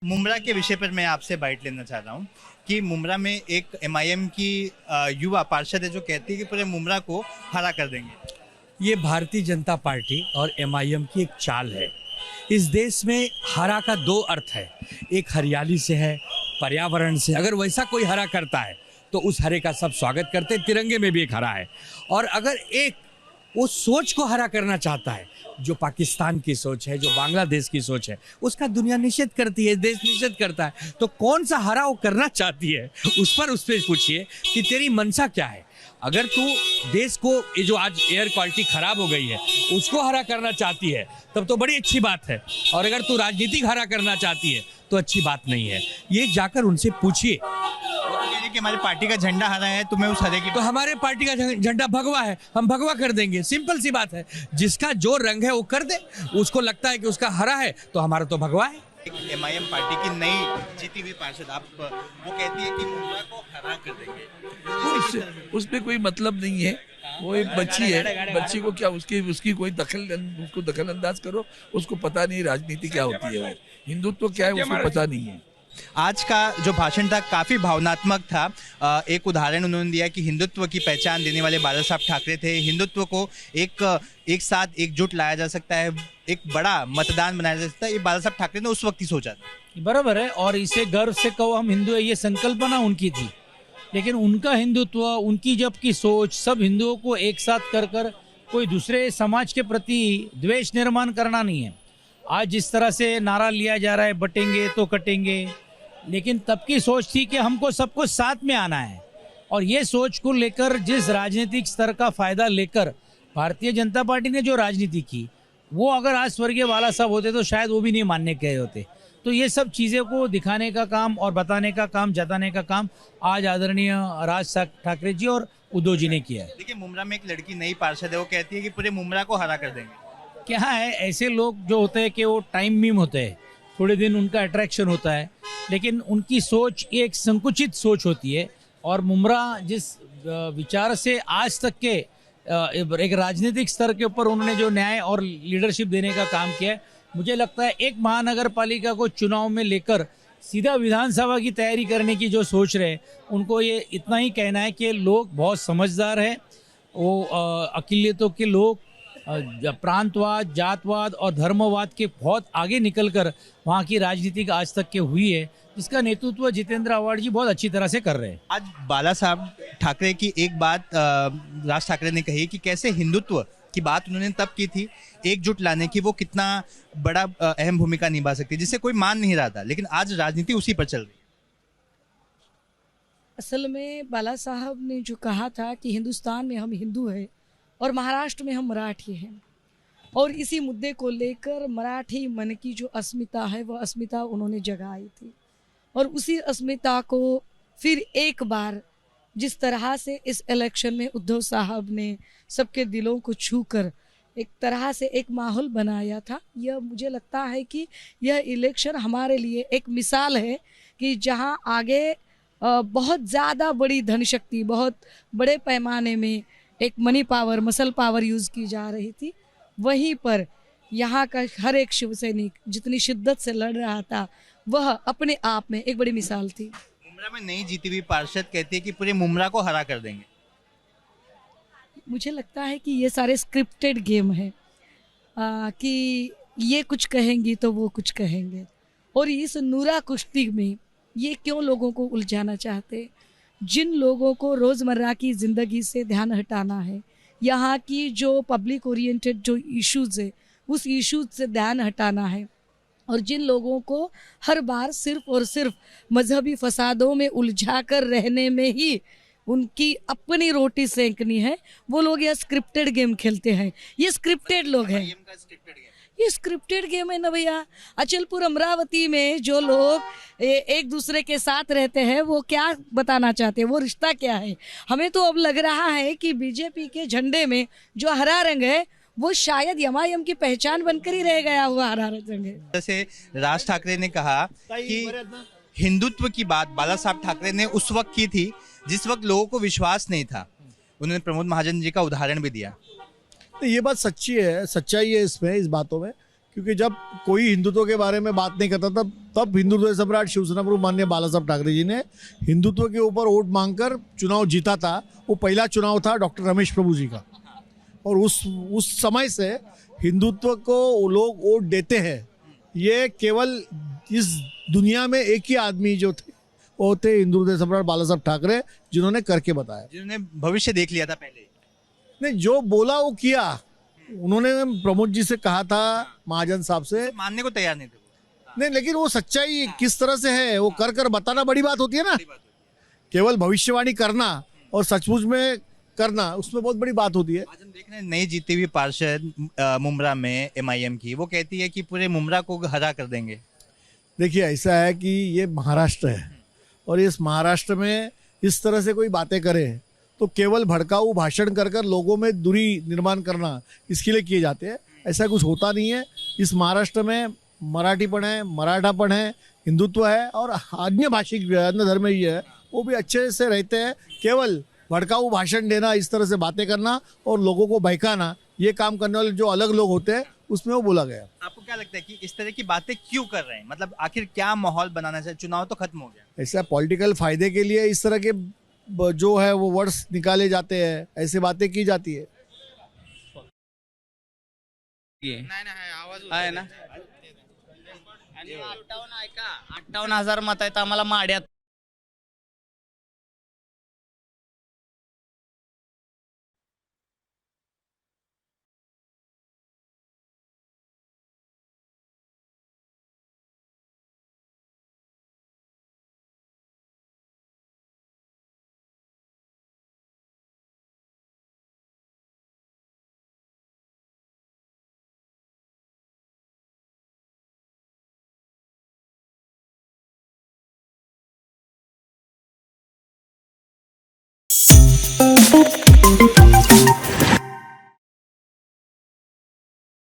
मुमरा के विषय पर मैं आपसे बाइट लेना चाह रहा हूँ कि मुमरा में एक एमआईएम की युवा पार्षद है जो कहती है कि पूरे मुमरा को हरा कर देंगे। ये भारतीय जनता पार्टी और एमआईएम की एक चाल है। इस देश में हरा का दो अर्थ है, एक हरियाली से है, पर्यावरण से। अगर वैसा कोई हरा करता है तो उस हरे का सब स्वागत करते हैं। तिरंगे में भी एक हरा है। और अगर एक वो सोच को हरा करना चाहता है, जो पाकिस्तान की सोच है, जो बांग्लादेश की सोच है, उसका दुनिया निषेध करती है, देश निषेध करता है। तो कौन सा हरा वो करना चाहती है, उससे पूछिए कि तेरी मंशा क्या है। अगर तू देश को, ये जो आज एयर क्वालिटी खराब हो गई है, उसको हरा करना चाहती है तब तो बड़ी अच्छी बात है। और अगर तू राजनीतिक हरा करना चाहती है तो अच्छी बात नहीं है। ये जाकर उनसे पूछिए। कि हमारी पार्टी का झंडा हरा है, तुम्हें उस हरे की तो हमारे पार्टी का झंडा भगवा है, हम भगवा कर देंगे। सिंपल सी बात है। जिसका जो रंग है वो कर दे। उसको लगता है कि उसका हरा है तो हमारा तो भगवा है। एमआईएम पार्टी की नई जीती हुई पार्षद वो कहती है कि मुमरा को हरा कर देंगे। उसमें कोई मतलब नहीं है। वो एक बच्ची है, बच्ची को क्या उसकी कोई उसको दखल अंदाज करो। उसको पता नहीं राजनीति क्या होती है, वो हिंदुत्व क्या है उसको पता नहीं है। आज का जो भाषण था काफी भावनात्मक था। एक उदाहरण उन्होंने दिया कि हिंदुत्व की पहचान देने वाले बाला साहब ठाकरे थे। हिंदुत्व को एक साथ एकजुट लाया जा सकता है, एक बड़ा मतदान बनाया जा सकता है। ये बाला साहब ठाकरे ने उस वक्त ही सोचा था। बराबर है। और इसे गर्व से कहो हम हिंदू है, ये संकल्पना उनकी थी। लेकिन उनका हिंदुत्व, उनकी जब की सोच, सब हिंदुओं को एक साथ कर कोई दूसरे समाज के प्रति द्वेष निर्माण करना नहीं है। आज जिस तरह से नारा लिया जा रहा है, बटेंगे तो कटेंगे, लेकिन तब की सोच थी कि हमको सबको साथ में आना है। और ये सोच को लेकर जिस राजनीतिक स्तर का फायदा लेकर भारतीय जनता पार्टी ने जो राजनीति की, वो अगर आज स्वर्गीय बाला साहब होते तो शायद वो भी नहीं मानने के होते। तो ये सब चीज़ें को दिखाने का काम और बताने का काम, जताने का काम आज आदरणीय राज ठाकरे जी और उद्धव जी ने किया है। देखिए, मुमरा में एक लड़की नई पार्षद है, वो कहती है कि पूरे मुमरा को हरा कर देंगे। क्या है, ऐसे लोग जो होते हैं कि वो टाइम मीम होते हैं, थोड़े दिन उनका अट्रैक्शन होता है, लेकिन उनकी सोच एक संकुचित सोच होती है। और मुमरा जिस विचार से आज तक के एक राजनीतिक स्तर के ऊपर उन्होंने जो न्याय और लीडरशिप देने का काम किया है, मुझे लगता है एक महानगर पालिका को चुनाव में लेकर सीधा विधानसभा की तैयारी करने की जो सोच रहे, उनको ये इतना ही कहना है कि लोग बहुत समझदार हैं। वो अक़लियतों के लोग प्रांतवाद, जातवाद और धर्मवाद के बहुत आगे निकलकर वहाँ की राजनीति आज तक के हुई है, जिसका नेतृत्व जितेंद्र आव्हाड जी बहुत अच्छी तरह से कर रहे हैं। आज बाला साहब ठाकरे की एक बात राज ठाकरे ने कही कि कैसे हिंदुत्व की बात उन्होंने तब की थी, एकजुट लाने की, वो कितना बड़ा अहम भूमिका निभा सकती है, जिसे कोई मान नहीं रहा था। लेकिन आज राजनीति उसी पर चल रही है। असल में बाला साहब ने जो कहा था कि हिंदुस्तान में हम हिंदू हैं और महाराष्ट्र में हम मराठी हैं, और इसी मुद्दे को लेकर मराठी मन की जो अस्मिता है, वह अस्मिता उन्होंने जगाई थी। और उसी अस्मिता को फिर एक बार जिस तरह से इस इलेक्शन में उद्धव साहब ने सबके दिलों को छूकर एक तरह से एक माहौल बनाया था, यह मुझे लगता है कि यह इलेक्शन हमारे लिए एक मिसाल है कि जहां आगे बहुत ज़्यादा बड़ी धनशक्ति, बहुत बड़े पैमाने में एक money power, muscle power use की जा रही थी, वहीं पर यहाँ का हर एक शिव सैनिक जितनी शिद्दत से लड़ रहा था, वह अपने आप में एक बड़ी मिसाल थी। मुमरा में नई जीती हुई पार्षद कहती है कि पूरे मुमरा को हरा कर देंगे। मुझे लगता है कि ये सारे स्क्रिप्टेड गेम है, कि ये कुछ कहेंगी तो वो कुछ कहेंगे। और इस नूरा कुश्ती में ये क्यों लोगों को उलझाना चाहते? जिन लोगों को रोज़मर्रा की ज़िंदगी से ध्यान हटाना है, यहाँ की जो पब्लिक ओरिएंटेड जो इश्यूज़ है, उस इश्यूज से ध्यान हटाना है, और जिन लोगों को हर बार सिर्फ और सिर्फ मजहबी फसादों में उलझा कर रहने में ही उनकी अपनी रोटी सेंकनी है, वो लोग यह स्क्रिप्टेड गेम खेलते हैं। ये स्क्रिप्टेड लोग हैं, ये स्क्रिप्टेड गेम है ना भैया। अचलपुर अमरावती में जो लोग एक दूसरे के साथ रहते हैं, वो क्या बताना चाहते हैं, वो रिश्ता क्या है? हमें तो अब लग रहा है कि बीजेपी के झंडे में जो हरा रंग है, वो शायद एमआईएम की पहचान बनकर ही रह गया हुआ हरा रंग है। जैसे राज ठाकरे ने कहा कि हिंदुत्व की बात बाला साहब ठाकरे ने उस वक्त की थी जिस वक्त लोगों को विश्वास नहीं था। उन्होंने प्रमोद महाजन जी का उदाहरण भी दिया। तो ये बात सच्ची है, सच्चाई है इसमें, इस बातों में क्योंकि जब कोई हिंदुत्व के बारे में बात नहीं करता तब हिंदुत्व सम्राट शिवसेना प्रमुख माननीय बाला साहब ठाकरे जी ने हिंदुत्व के ऊपर वोट मांगकर चुनाव जीता था। वो पहला चुनाव था डॉक्टर रमेश प्रभु जी का, और उस समय से हिंदुत्व को लोग वोट देते हैं। ये केवल इस दुनिया में एक ही आदमी जो थे वो थे हिंदुत्व सम्राट बाला साहब ठाकरे, जिन्होंने करके बताया। जिन्होंने भविष्य देख लिया था पहले। नहीं, जो बोला वो किया। उन्होंने प्रमोद जी से कहा था, महाजन साहब से, मानने को तैयार नहीं थे वो। नहीं, लेकिन वो सच्चाई किस तरह से है वो कर बताना बड़ी बात होती है ना। केवल भविष्यवाणी करना और सचमुच में करना, उसमें बहुत बड़ी बात होती है। आज हम देख रहे हैं नई जीती हुई पार्षद मुमरा में MIM की, वो कहती है कि पूरे मुमरा को हरा कर देंगे। देखिए, ऐसा है कि ये महाराष्ट्र है, और इस महाराष्ट्र में इस तरह से कोई बातें करे तो केवल भड़काऊ भाषण कर लोगों में दूरी निर्माण करना, इसके लिए किए जाते हैं। ऐसा कुछ होता नहीं है। इस महाराष्ट्र में मराठीपन है, मराठापन है, हिंदुत्व है, और अन्य भाषिक अन्य धर्म ही है, वो भी अच्छे से रहते हैं। केवल भड़काऊ भाषण देना, इस तरह से बातें करना और लोगों को बहकाना, ये काम करने वाले जो अलग लोग होते हैं, उसमें वो बोला गया। आपको क्या लगता है कि इस तरह की बातें क्यों कर रहे हैं? मतलब आखिर क्या माहौल बनाना चाहिए? चुनाव तो खत्म हो गया। ऐसा पॉलिटिकल फायदे के लिए इस तरह के जो है वो वर्ड्स निकाले जाते हैं, ऐसे बातें की जाती है। आहे ना, आणि 58,000 मत आहेत आम्हाला माड्यात.